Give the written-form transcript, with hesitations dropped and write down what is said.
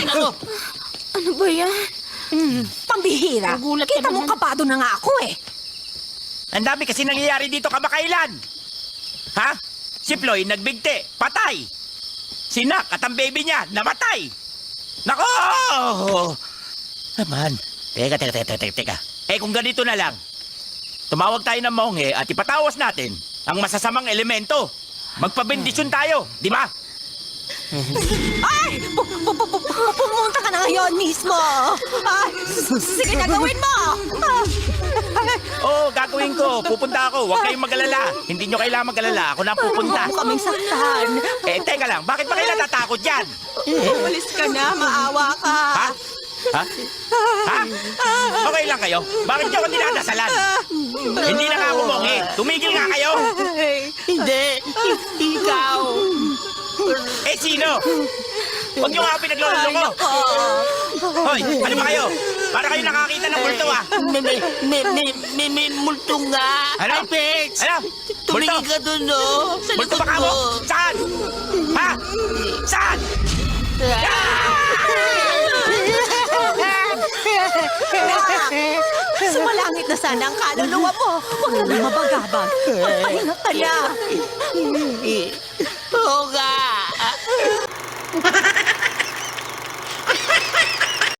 Nako! Ano ba yan? Pambihira. Nagulat ka Kita mo naman. kapado na nga ako eh. Ang dami kasi nangyayari dito kamakailan. Ha? Si Floyd nagbigti, patay. Si Nak at ang baby niya, namatay. Nako! Naman. Teka. Eh kung ganito na lang, tumawag tayo ng monghe at ipatawas natin ang masasamang elemento. Magpabendisyon tayo, di ba? Ay! Pumunta ka na ngayon mismo. Ay, sige na, gawin mo. Oo, gagawin ko. Pupunta ako. Huwag kayong mag-alala. Hindi nyo kailangan mag-alala. Ako na pupunta. Huwag mo kaming saktan. Eh, teka lang. Bakit ba kayo natatakot dyan? Umalis ka na, maawa ka. Ha? Ha? Ha? Okay lang kayo? Bakit nyo ako dinadasalan? Hindi na nga ako monghe. Tumigil nga kayo. Hindi! Ikaw! Eh, sino? Huwag nyo nga ako pinagloloko. Hoy, ano ba kayo? Para kayo nakakita ng multo, ah. May multo nga! Ano? Apex! Ano? Tumingin Multo? ka doon, no? Sa Multo likod ba ka mo? mo! Saan? Ha? Saan? Sumalangit na sana ang kaluluwa mo. Huwag ka na mabagabag. Magpahinga ka na. Oo nga!